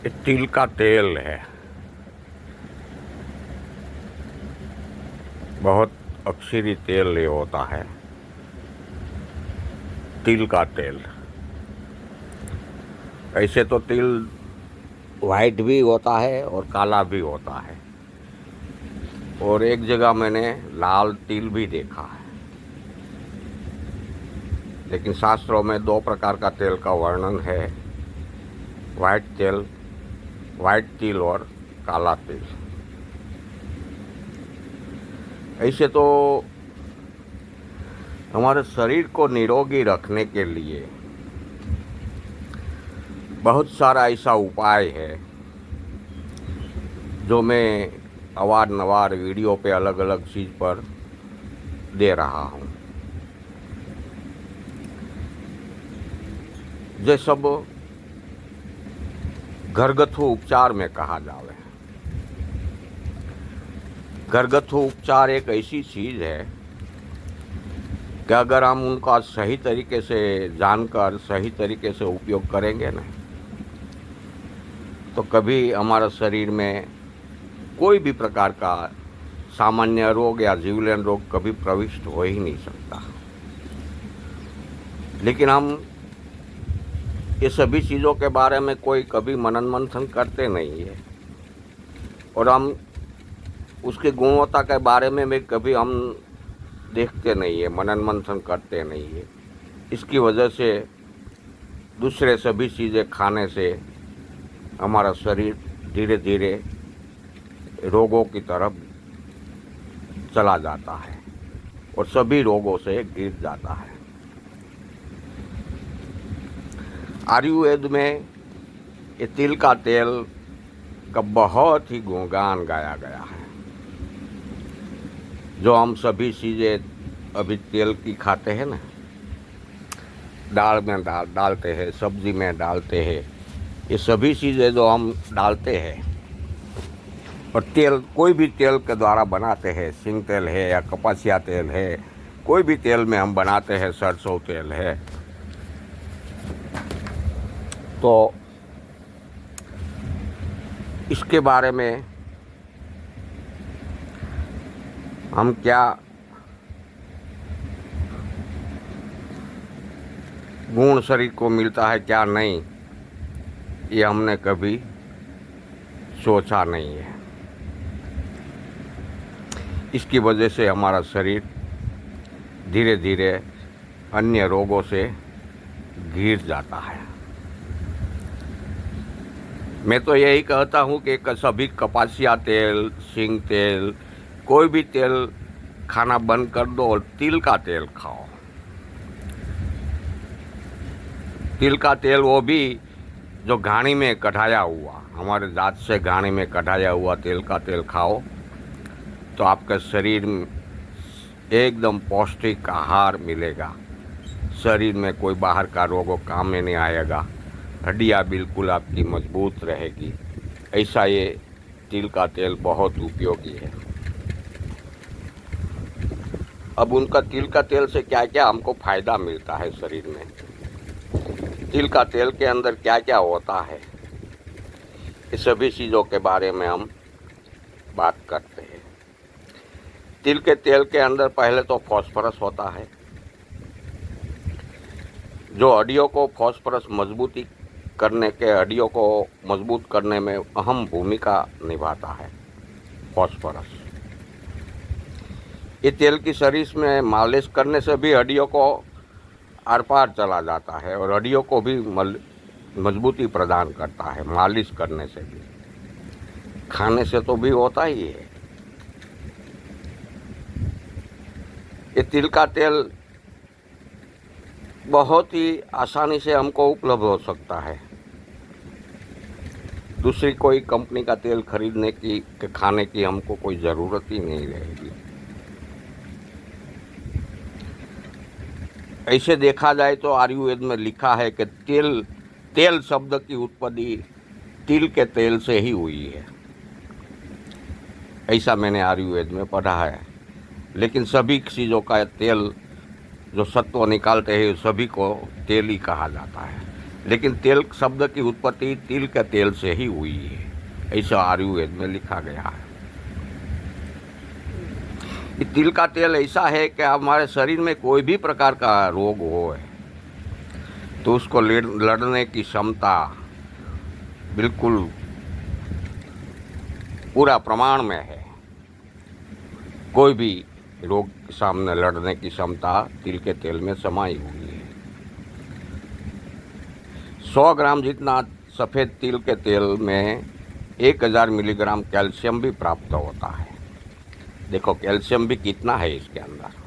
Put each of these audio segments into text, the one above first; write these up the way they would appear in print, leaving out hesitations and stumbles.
ये तिल का तेल है। बहुत अक्सरी तेल ये होता है, तिल का तेल। ऐसे तो तिल वाइट भी होता है और काला भी होता है, और एक जगह मैंने लाल तिल भी देखा है। लेकिन शास्त्रों में दो प्रकार का तेल का वर्णन है, वाइट तिल और काला तिल। ऐसे तो हमारे शरीर को निरोगी रखने के लिए बहुत सारा ऐसा उपाय है जो मैं अवारनवार वीडियो पे अलग अलग चीज़ पर दे रहा हूँ। जे सब घरगथ्थू उपचार में कहा जावे। घरगथ्थू उपचार एक ऐसी चीज़ है कि अगर हम उनका सही तरीके से जानकर सही तरीके से उपयोग करेंगे ना, तो कभी हमारा शरीर में कोई भी प्रकार का सामान्य रोग या जीवलेन रोग कभी प्रविष्ट हो ही नहीं सकता। लेकिन हम ये सभी चीज़ों के बारे में कोई कभी मनन मंथन करते नहीं है, और हम उसकी गुणवत्ता के बारे में भी कभी हम देखते नहीं है, मनन मंथन करते नहीं है। इसकी वजह से दूसरे सभी चीज़ें खाने से हमारा शरीर धीरे धीरे रोगों की तरफ चला जाता है और सभी रोगों से गिर जाता है। आयुर्वेद में ये तिल का तेल का बहुत ही गुणगान गाया गया है। जो हम सभी चीज़ें अभी तेल की खाते हैं ना, दाल में डालते हैं, सब्जी में डालते हैं, ये सभी चीज़ें जो हम डालते हैं और तेल कोई भी तेल के द्वारा बनाते हैं, सिंग तेल है या कपासिया तेल है, कोई भी तेल में हम बनाते हैं, सरसों तेल है, तो इसके बारे में हम क्या गुण शरीर को मिलता है क्या नहीं, ये हमने कभी सोचा नहीं है। इसकी वजह से हमारा शरीर धीरे धीरे अन्य रोगों से घिर जाता है। मैं तो यही कहता हूँ कि सभी कपासिया तेल, सिंग तेल, कोई भी तेल खाना बंद कर दो और तिल का तेल खाओ। तिल का तेल वो भी जो घानी में कढ़ाया हुआ, हमारे दांत से घानी में कढ़ाया हुआ तेल का तेल खाओ, तो आपके शरीर में एकदम पौष्टिक आहार मिलेगा। शरीर में कोई बाहर का रोग काम में नहीं आएगा, हड्डियाँ बिल्कुल आपकी मजबूत रहेगी। ऐसा ये तिल का तेल बहुत उपयोगी है। अब उनका तिल का तेल से क्या क्या हमको फ़ायदा मिलता है शरीर में, तिल का तेल के अंदर क्या क्या होता है, इस सभी चीज़ों के बारे में हम बात करते हैं। तिल के तेल के अंदर पहले तो फॉस्फोरस होता है, जो हड्डियों को फॉस्फोरस मजबूती करने के, हड्डियों को मजबूत करने में अहम भूमिका निभाता है फॉस्फोरस। ये तेल की शरीर में मालिश करने से भी हड्डियों को आर पार चला जाता है और हड्डियों को भी मजबूती प्रदान करता है। मालिश करने से भी, खाने से तो भी होता ही है। ये तिल का तेल बहुत ही आसानी से हमको उपलब्ध हो सकता है। दूसरी कोई कंपनी का तेल खरीदने की खाने की हमको कोई ज़रूरत ही नहीं रहेगी। ऐसे देखा जाए तो आयुर्वेद में लिखा है कि तेल शब्द की उत्पत्ति तिल के तेल से ही हुई है। ऐसा मैंने आयुर्वेद में पढ़ा है। लेकिन सभी चीज़ों का तेल जो सत्व निकालते हैं सभी को तेल ही कहा जाता है। लेकिन तेल शब्द की उत्पत्ति तिल के तेल से ही हुई है, ऐसा आयुर्वेद में लिखा गया है। तिल का तेल ऐसा है कि हमारे शरीर में कोई भी प्रकार का रोग हो तो उसको लड़ने की क्षमता बिल्कुल पूरा प्रमाण में है। कोई भी रोग के सामने लड़ने की क्षमता तिल के तेल में समाई हुई है। 100 ग्राम जितना सफ़ेद तिल के तेल में 1000 मिलीग्राम कैल्शियम भी प्राप्त होता है। देखो कैल्शियम भी कितना है इसके अंदर।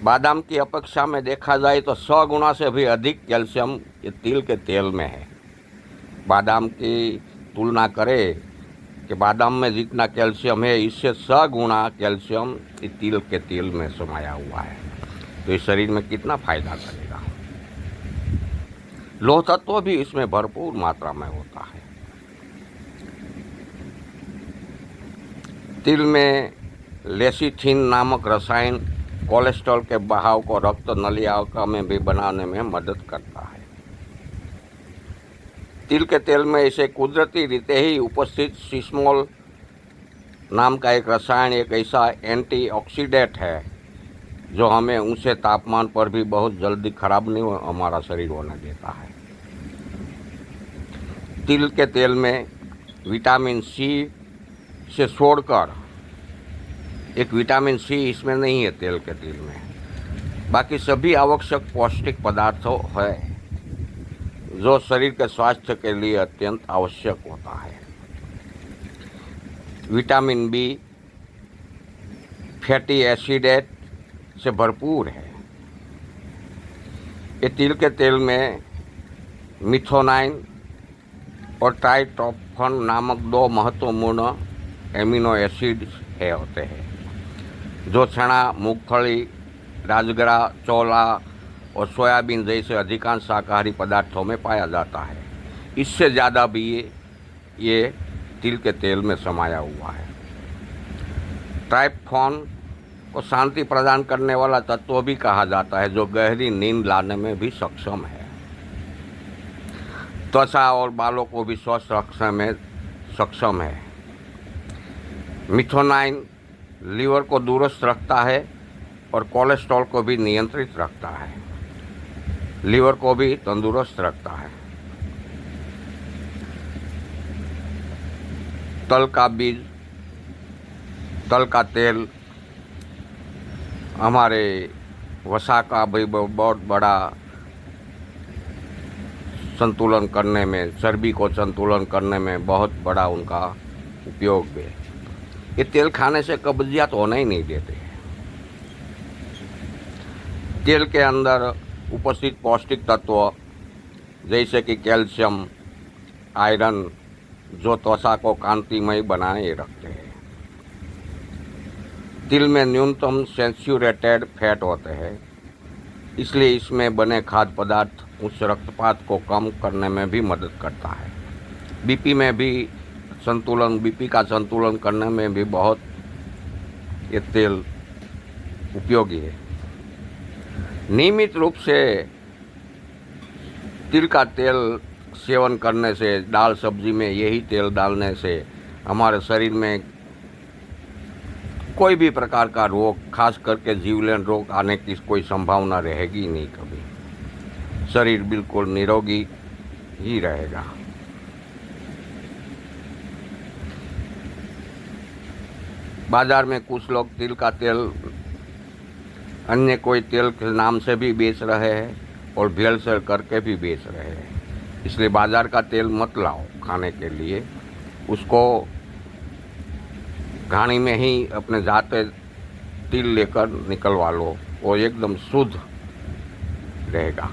बादाम की अपेक्षा में देखा जाए तो 100 गुना से भी अधिक कैल्शियम ये तिल के तेल में है। बादाम की तुलना करें कि बादाम में जितना कैल्शियम है इससे 100 गुना कैल्शियम ये तिल के तेल में समाया हुआ है। तो इस शरीर में कितना फायदा करेगा। लोह तत्व भी इसमें भरपूर मात्रा में होता है। तिल में लेसिथिन नामक रसायन कोलेस्ट्रॉल के बहाव को रक्त नलिका में भी बनाने में मदद करता है। तिल के तेल में इसे कुदरती रीते ही उपस्थित सिस्मोल नाम का एक रसायन एक ऐसा एंटीऑक्सीडेंट है जो हमें ऊंचे तापमान पर भी बहुत जल्दी खराब नहीं हमारा शरीर होने देता है। तिल के तेल में विटामिन सी से छोड़कर एक विटामिन सी इसमें नहीं है तेल के तेल में, बाकी सभी आवश्यक पौष्टिक पदार्थों है जो शरीर के स्वास्थ्य के लिए अत्यंत आवश्यक होता है। विटामिन बी फैटी एसिडेट से भरपूर है। ये तिल के तेल में मिथोनाइन और ट्राइटोफन नामक 2 महत्वपूर्ण एमिनो एसिड होते हैं जो चना, मूंगफली, राजगिरा, चौला और सोयाबीन जैसे अधिकांश शाकाहारी पदार्थों में पाया जाता है। इससे ज़्यादा भी ये तिल के तेल में समाया हुआ है। ट्राइपथॉन को शांति प्रदान करने वाला तत्व भी कहा जाता है जो गहरी नींद लाने में भी सक्षम है। त्वचा और बालों को भी स्वस्थ रखने में सक्षम है। मिथोनाइन लीवर को दुरुस्त रखता है और कोलेस्ट्रॉल को भी नियंत्रित रखता है। लीवर को भी तंदुरुस्त रखता है। तल का बीज, तल का तेल हमारे वसा का भी बहुत बड़ा संतुलन करने में, चर्बी को संतुलन करने में बहुत बड़ा उनका उपयोग है। ये तेल खाने से कब्जियत होने ही नहीं देते। तेल के अंदर उपस्थित पौष्टिक तत्व जैसे कि कैल्शियम, आयरन जो त्वचा को कांतिमय बनाए रखते हैं। तिल में न्यूनतम सेंचुरेटेड फैट होते हैं, इसलिए इसमें बने खाद्य पदार्थ उच्च रक्तपात को कम करने में भी मदद करता है। बीपी में भी बीपी का संतुलन करने में भी बहुत ये तेल उपयोगी है। नियमित रूप से तिल का तेल सेवन करने से, दाल सब्जी में यही तेल डालने से हमारे शरीर में कोई भी प्रकार का रोग, खास करके जीवलेन रोग आने की कोई संभावना रहेगी नहीं। कभी शरीर बिल्कुल निरोगी ही रहेगा। बाजार में कुछ लोग तिल का तेल अन्य कोई तेल के नाम से भी बेच रहे हैं और भेलसेल करके भी बेच रहे हैं। इसलिए बाजार का तेल मत लाओ खाने के लिए, उसको घानी में ही अपने जाते तिल लेकर निकलवा लो, वो एकदम शुद्ध रहेगा।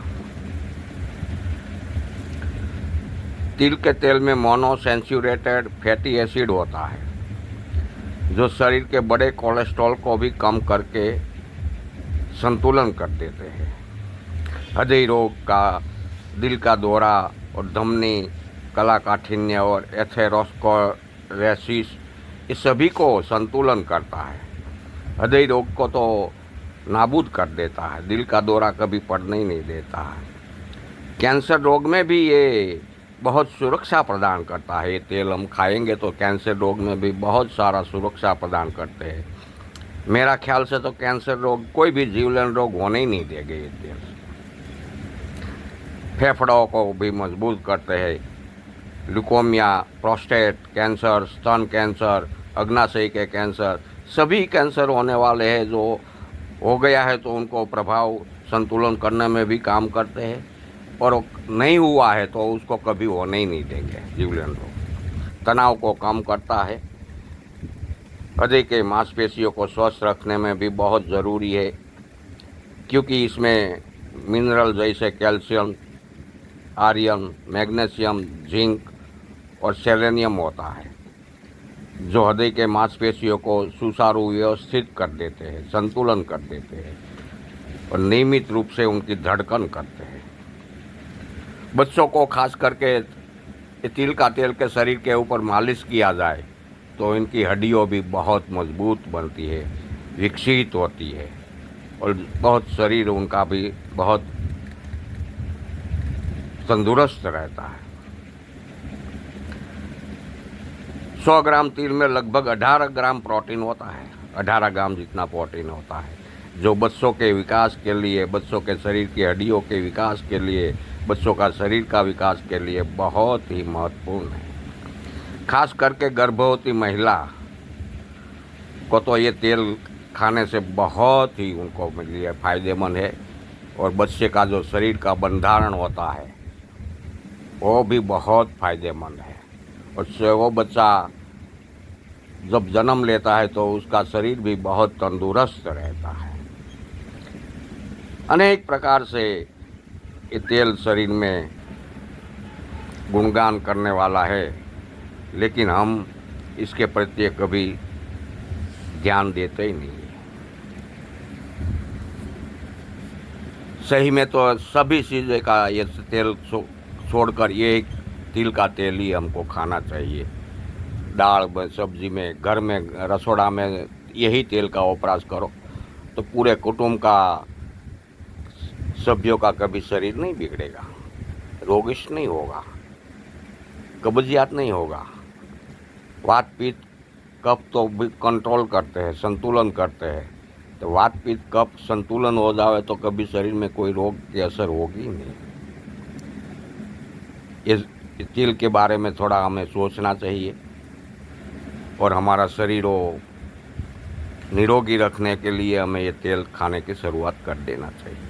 तिल के तेल में मोनोसेंचुरेटेड फैटी एसिड होता है जो शरीर के बड़े कोलेस्ट्रॉल को भी कम करके संतुलन कर देते हैं। हृदय रोग का, दिल का दौरा और धमनी, कलाकाठिन्य और एथेरोस्क्लेरोसिस इस सभी को संतुलन करता है। हृदय रोग को तो नाबूद कर देता है, दिल का दौरा कभी पड़ने ही नहीं देता है। कैंसर रोग में भी ये बहुत सुरक्षा प्रदान करता है। ये तेल हम खाएंगे तो कैंसर रोग में भी बहुत सारा सुरक्षा प्रदान करते हैं। मेरा ख्याल से तो कैंसर रोग, कोई भी जीवलेन रोग होने ही नहीं देंगे ये तेल। फेफड़ों को भी मजबूत करते हैं। ल्यूकोमिया, प्रोस्टेट कैंसर, स्तन कैंसर, अग्नाशय के कैंसर, सभी कैंसर होने वाले हैं। जो हो गया है तो उनको प्रभाव संतुलन करने में भी काम करते हैं, और नहीं हुआ है तो उसको कभी होने ही नहीं देंगे जीवलेन रोग। तनाव को कम करता है। हृदय के मांसपेशियों को स्वस्थ रखने में भी बहुत ज़रूरी है, क्योंकि इसमें मिनरल जैसे कैल्शियम, आयरन, मैग्नीशियम, जिंक और सेलेनियम होता है, जो हृदय के मांसपेशियों को सुचारू व्यवस्थित कर देते हैं, संतुलन कर देते हैं और नियमित रूप से उनकी धड़कन करते हैं। बच्चों को खास करके तिल का तेल के शरीर के ऊपर मालिश किया जाए तो इनकी हड्डियों भी बहुत मजबूत बनती है, विकसित होती है, और बहुत शरीर उनका भी बहुत तंदुरुस्त रहता है। 100 ग्राम तिल में लगभग 18 ग्राम प्रोटीन होता है। 18 ग्राम जितना प्रोटीन होता है, जो बच्चों के विकास के लिए, बच्चों के शरीर की हड्डियों के विकास के लिए, बच्चों का शरीर का विकास के लिए बहुत ही महत्वपूर्ण है। खास करके गर्भवती महिला को तो ये तेल खाने से बहुत ही उनको लिए फ़ायदेमंद है, और बच्चे का जो शरीर का बंधारण होता है वो भी बहुत फ़ायदेमंद है। उससे वो बच्चा जब जन्म लेता है तो उसका शरीर भी बहुत तंदुरुस्त रहता है। अनेक प्रकार से ये तेल शरीर में गुणगान करने वाला है, लेकिन हम इसके प्रति कभी ध्यान देते ही नहीं। सही में तो सभी चीज़ें का ये तेल छोड़कर ये तिल का तेल ही हमको खाना चाहिए। दाल में, सब्जी में, घर में, रसोड़ा में यही तेल का उपयोग करो तो पूरे कुटुंब का, सभ्यों का कभी शरीर नहीं बिगड़ेगा, रोगिष्ट नहीं होगा, कब्जियत नहीं होगा। वात पित्त कफ तो भी कंट्रोल करते हैं, संतुलन करते हैं। तो वात पित्त कफ संतुलन हो जाए तो कभी शरीर में कोई रोग की असर होगी नहीं। इस तिल के बारे में थोड़ा हमें सोचना चाहिए, और हमारा शरीर को निरोगी रखने के लिए हमें ये तेल खाने की शुरुआत कर देना चाहिए।